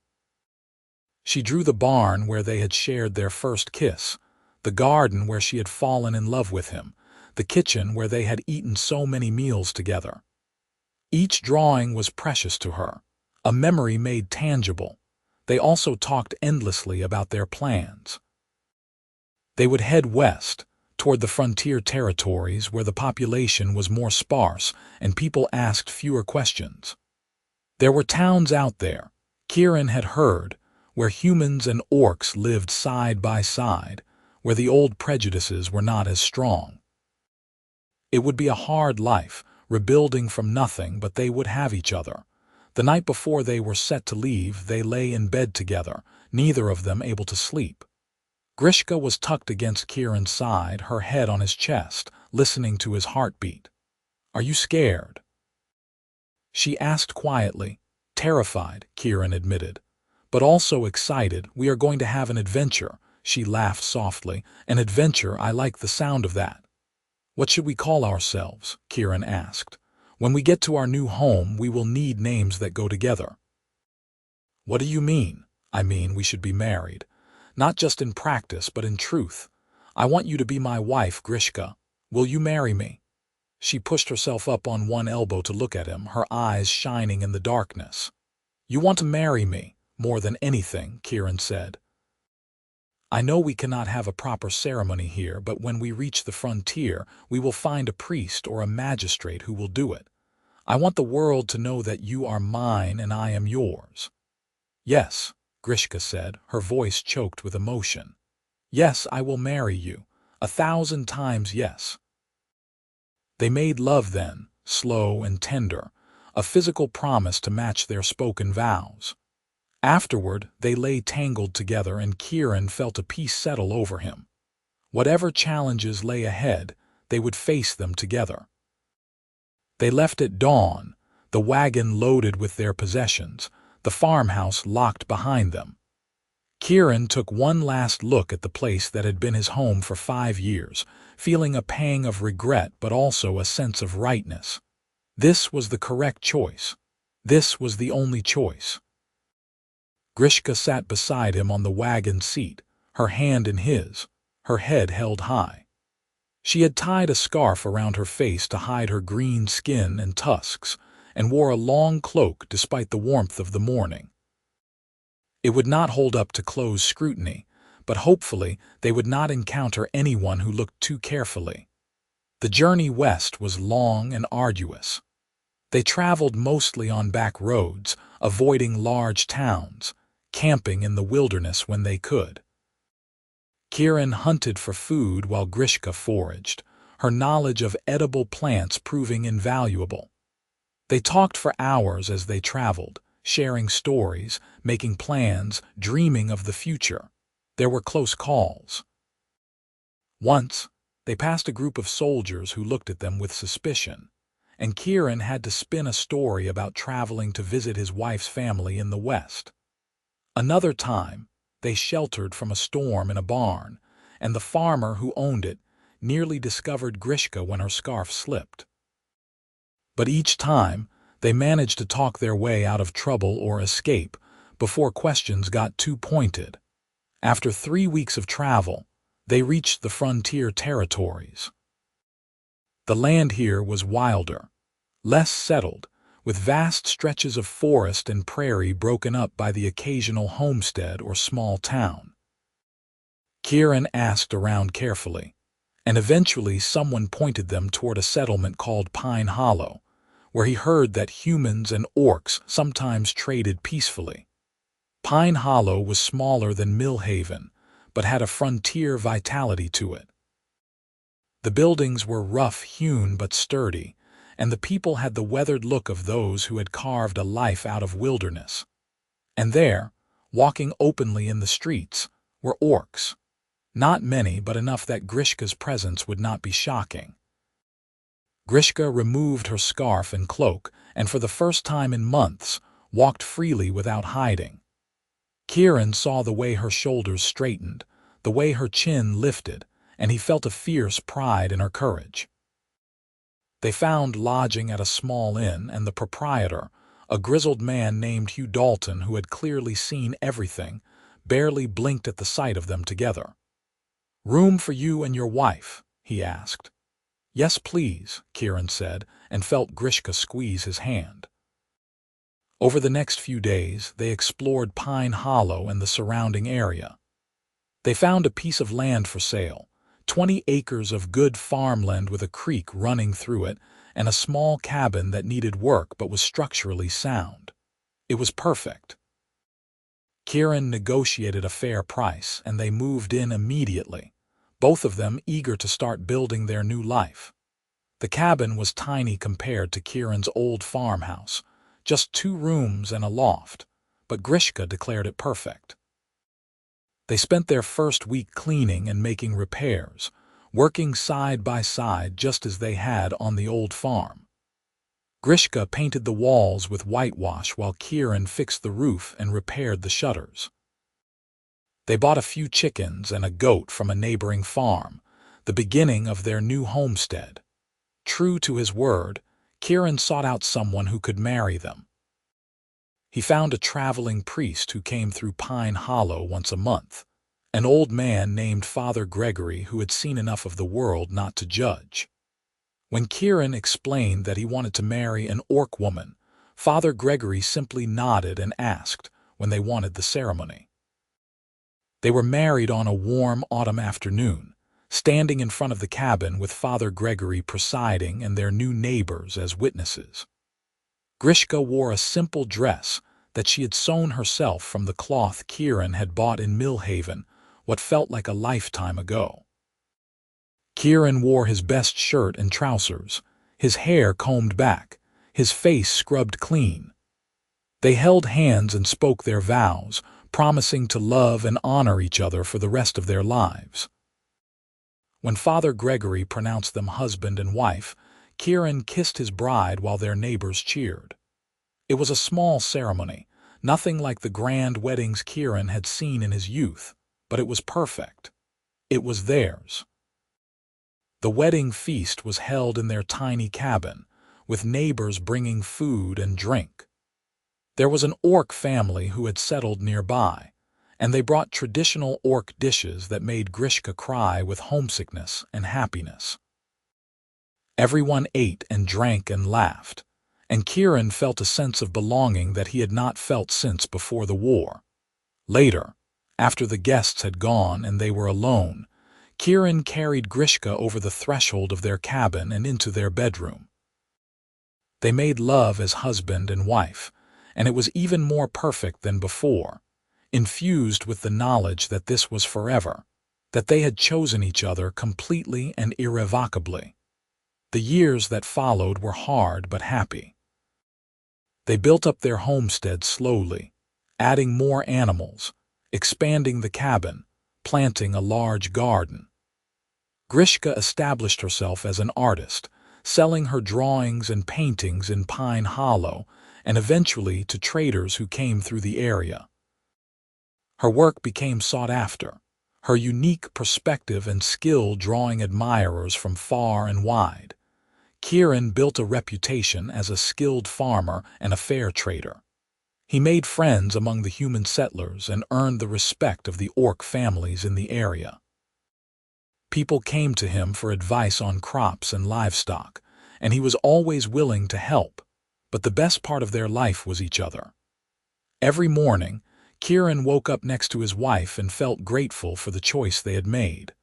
A: She drew the barn where they had shared their first kiss, the garden where she had fallen in love with him, the kitchen where they had eaten so many meals together. Each drawing was precious to her, a memory made tangible. They also talked endlessly about their plans. They would head west, toward the frontier territories where the population was more sparse and people asked fewer questions. There were towns out there, Kieran had heard, where humans and orcs lived side by side, where the old prejudices were not as strong. It would be a hard life, rebuilding from nothing, but they would have each other. The night before they were set to leave, they lay in bed together, neither of them able to sleep. Grishka was tucked against Kieran's side, her head on his chest, listening to his heartbeat. "Are you scared?" she asked quietly. "Terrified," Kieran admitted, "but also excited. We are going to have an adventure," she laughed softly. "An adventure, I like the sound of that." "What should we call ourselves?" Kieran asked. "When we get to our new home, we will need names that go together." "What do you mean?" "I mean we should be married. Not just in practice, but in truth. I want you to be my wife, Grishka. Will you marry me?" She pushed herself up on one elbow to look at him, her eyes shining in the darkness. "You want to marry me, more than anything," Kieran said. "I know we cannot have a proper ceremony here, but when we reach the frontier, we will find a priest or a magistrate who will do it. I want the world to know that you are mine and I am yours." "Yes," Grishka said, her voice choked with emotion. "Yes, I will marry you. 1,000 times yes." They made love then, slow and tender, a physical promise to match their spoken vows. Afterward, they lay tangled together and Kieran felt a peace settle over him. Whatever challenges lay ahead, they would face them together. They left at dawn, the wagon loaded with their possessions, the farmhouse locked behind them. Kieran took one last look at the place that had been his home for 5 years, feeling a pang of regret but also a sense of rightness. This was the correct choice. This was the only choice. Grishka sat beside him on the wagon seat, her hand in his, her head held high. She had tied a scarf around her face to hide her green skin and tusks, and wore a long cloak despite the warmth of the morning. It would not hold up to close scrutiny, but hopefully they would not encounter anyone who looked too carefully. The journey west was long and arduous. They traveled mostly on back roads, avoiding large towns, camping in the wilderness when they could. Kieran hunted for food while Grishka foraged, her knowledge of edible plants proving invaluable. They talked for hours as they traveled, sharing stories, making plans, dreaming of the future. There were close calls. Once, they passed a group of soldiers who looked at them with suspicion, and Kieran had to spin a story about traveling to visit his wife's family in the West. Another time, they sheltered from a storm in a barn, and the farmer who owned it nearly discovered Grishka when her scarf slipped. But each time, they managed to talk their way out of trouble or escape before questions got too pointed. After 3 weeks of travel, they reached the frontier territories. The land here was wilder, less settled, with vast stretches of forest and prairie broken up by the occasional homestead or small town. Kieran asked around carefully, and eventually someone pointed them toward a settlement called Pine Hollow, where he heard that humans and orcs sometimes traded peacefully. Pine Hollow was smaller than Millhaven, but had a frontier vitality to it. The buildings were rough-hewn but sturdy, and the people had the weathered look of those who had carved a life out of wilderness. And there, walking openly in the streets, were orcs. Not many, but enough that Grishka's presence would not be shocking. Grishka removed her scarf and cloak, and for the first time in months, walked freely without hiding. Kieran saw the way her shoulders straightened, the way her chin lifted, and he felt a fierce pride in her courage. They found lodging at a small inn, and the proprietor, a grizzled man named Hugh Dalton who had clearly seen everything, barely blinked at the sight of them together. "Room for you and your wife?" he asked. "Yes, please," Kieran said, and felt Grishka squeeze his hand. Over the next few days, they explored Pine Hollow and the surrounding area. They found a piece of land for sale, 20 acres of good farmland with a creek running through it, and a small cabin that needed work but was structurally sound. It was perfect. Kieran negotiated a fair price, and they moved in immediately, both of them eager to start building their new life. The cabin was tiny compared to Kieran's old farmhouse, just 2 rooms and a loft, but Grishka declared it perfect. They spent their first week cleaning and making repairs, working side by side just as they had on the old farm. Grishka painted the walls with whitewash while Kieran fixed the roof and repaired the shutters. They bought a few chickens and a goat from a neighboring farm, the beginning of their new homestead. True to his word, Kieran sought out someone who could marry them. He found a traveling priest who came through Pine Hollow once a month, an old man named Father Gregory who had seen enough of the world not to judge. When Kieran explained that he wanted to marry an orc woman, Father Gregory simply nodded and asked when they wanted the ceremony. They were married on a warm autumn afternoon, standing in front of the cabin with Father Gregory presiding and their new neighbors as witnesses. Grishka wore a simple dress that she had sewn herself from the cloth Kieran had bought in Millhaven, what felt like a lifetime ago. Kieran wore his best shirt and trousers, his hair combed back, his face scrubbed clean. They held hands and spoke their vows, promising to love and honor each other for the rest of their lives. When Father Gregory pronounced them husband and wife, Kieran kissed his bride while their neighbors cheered. It was a small ceremony, nothing like the grand weddings Kieran had seen in his youth, but it was perfect. It was theirs. The wedding feast was held in their tiny cabin, with neighbors bringing food and drink. There was an orc family who had settled nearby, and they brought traditional orc dishes that made Grishka cry with homesickness and happiness. Everyone ate and drank and laughed, and Kieran felt a sense of belonging that he had not felt since before the war. Later, after the guests had gone and they were alone, Kieran carried Grishka over the threshold of their cabin and into their bedroom. They made love as husband and wife, and it was even more perfect than before, infused with the knowledge that this was forever, that they had chosen each other completely and irrevocably. The years that followed were hard but happy. They built up their homestead slowly, adding more animals, expanding the cabin, planting a large garden. Grishka established herself as an artist, selling her drawings and paintings in Pine Hollow and eventually to traders who came through the area. Her work became sought after, her unique perspective and skill drawing admirers from far and wide. Kieran built a reputation as a skilled farmer and a fair trader. He made friends among the human settlers and earned the respect of the orc families in the area. People came to him for advice on crops and livestock, and he was always willing to help, but the best part of their life was each other. Every morning, Kieran woke up next to his wife and felt grateful for the choice they had made.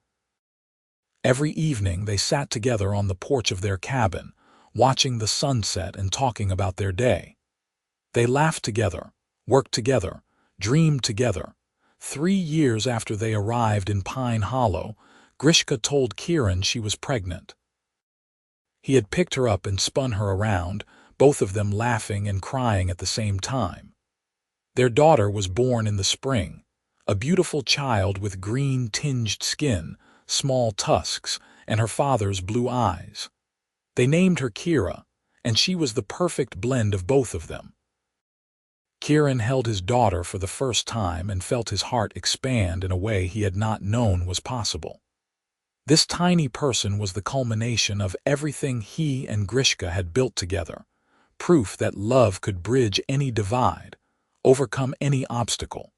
A: Every evening they sat together on the porch of their cabin, watching the sunset and talking about their day. They laughed together, worked together, dreamed together. 3 years after they arrived in Pine Hollow, Grishka told Kieran she was pregnant. He had picked her up and spun her around, both of them laughing and crying at the same time. Their daughter was born in the spring, a beautiful child with green-tinged skin, small tusks, and her father's blue eyes. They named her Kira, and she was the perfect blend of both of them. Kieran held his daughter for the first time and felt his heart expand in a way he had not known was possible. This tiny person was the culmination of everything he and Grishka had built together, proof that love could bridge any divide, overcome any obstacle.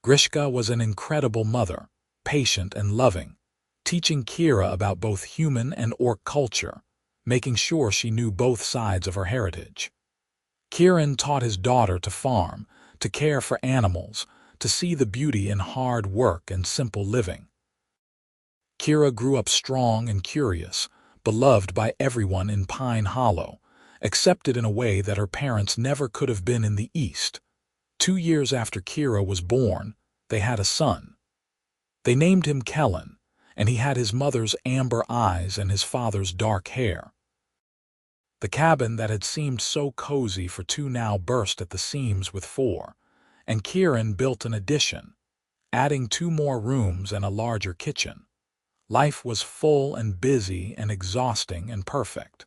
A: Grishka was an incredible mother, patient and loving, teaching Kira about both human and orc culture, making sure she knew both sides of her heritage. Kieran taught his daughter to farm, to care for animals, to see the beauty in hard work and simple living. Kira grew up strong and curious, beloved by everyone in Pine Hollow, accepted in a way that her parents never could have been in the East. 2 years after Kira was born, they had a son. They named him Kellen, and he had his mother's amber eyes and his father's dark hair. The cabin that had seemed so cozy for 2 now burst at the seams with 4, and Kieran built an addition, adding 2 more rooms and a larger kitchen. Life was full and busy and exhausting and perfect.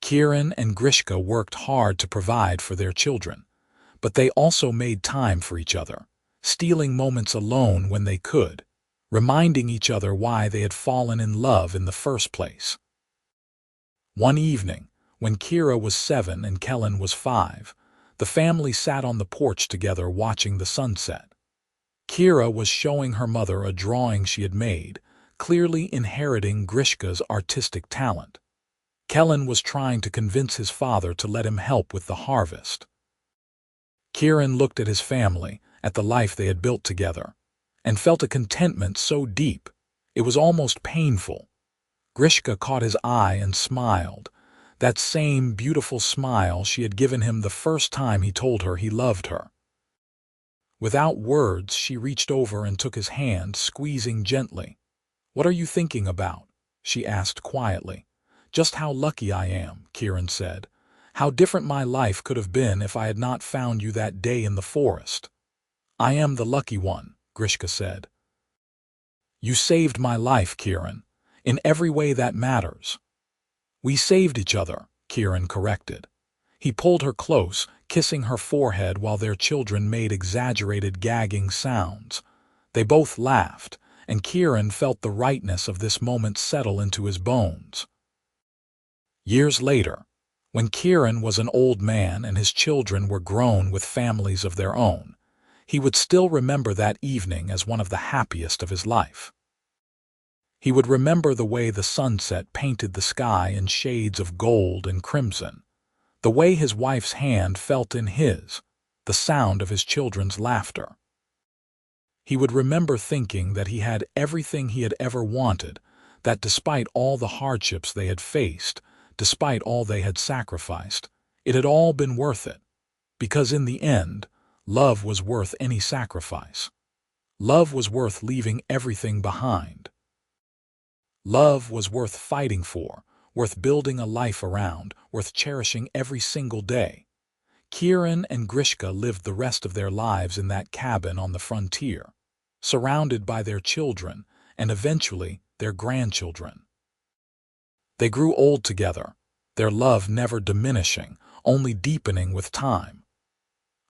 A: Kieran and Grishka worked hard to provide for their children, but they also made time for each other, stealing moments alone when they could, reminding each other why they had fallen in love in the first place. One evening, when Kira was 7 and Kellen was 5, the family sat on the porch together watching the sunset. Kira was showing her mother a drawing she had made, clearly inheriting Grishka's artistic talent. Kellen was trying to convince his father to let him help with the harvest. Kieran looked at his family, at the life they had built together, and felt a contentment so deep, it was almost painful. Grishka caught his eye and smiled, that same beautiful smile she had given him the first time he told her he loved her. Without words, she reached over and took his hand, squeezing gently. "What are you thinking about?" she asked quietly. "Just how lucky I am," Kieran said. "How different my life could have been if I had not found you that day in the forest." "I am the lucky one," Grishka said. "You saved my life, Kieran, in every way that matters." "We saved each other," Kieran corrected. He pulled her close, kissing her forehead while their children made exaggerated gagging sounds. They both laughed, and Kieran felt the rightness of this moment settle into his bones. Years later, when Kieran was an old man and his children were grown with families of their own, he would still remember that evening as one of the happiest of his life. He would remember the way the sunset painted the sky in shades of gold and crimson, the way his wife's hand felt in his, the sound of his children's laughter. He would remember thinking that he had everything he had ever wanted, that despite all the hardships they had faced, despite all they had sacrificed, it had all been worth it, because in the end, love was worth any sacrifice. Love was worth leaving everything behind. Love was worth fighting for, worth building a life around, worth cherishing every single day. Kieran and Grishka lived the rest of their lives in that cabin on the frontier, surrounded by their children and eventually their grandchildren. They grew old together, their love never diminishing, only deepening with time.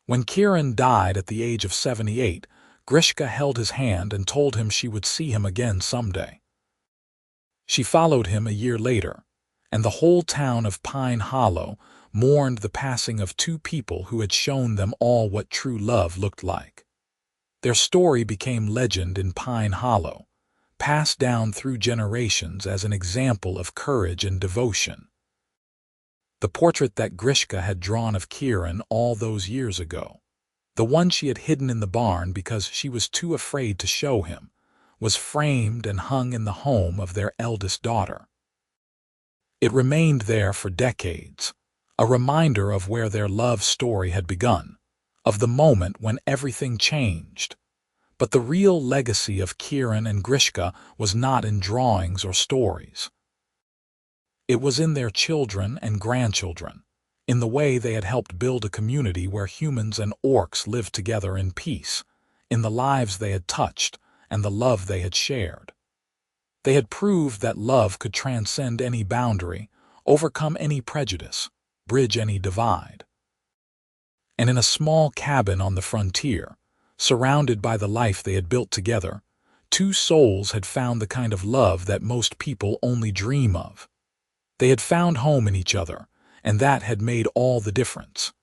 A: When Kieran died at the age of 78, Grishka held his hand and told him she would see him again someday. She followed him a year later, and the whole town of Pine Hollow mourned the passing of 2 people who had shown them all what true love looked like. Their story became legend in Pine Hollow, passed down through generations as an example of courage and devotion. The portrait that Grishka had drawn of Kieran all those years ago, the one she had hidden in the barn because she was too afraid to show him, was framed and hung in the home of their eldest daughter. It remained there for decades, a reminder of where their love story had begun, of the moment when everything changed. But the real legacy of Kieran and Grishka was not in drawings or stories. It was in their children and grandchildren, in the way they had helped build a community where humans and orcs lived together in peace, in the lives they had touched and the love they had shared. They had proved that love could transcend any boundary, overcome any prejudice, bridge any divide. And in a small cabin on the frontier, surrounded by the life they had built together, two souls had found the kind of love that most people only dream of. They had found home in each other, and that had made all the difference.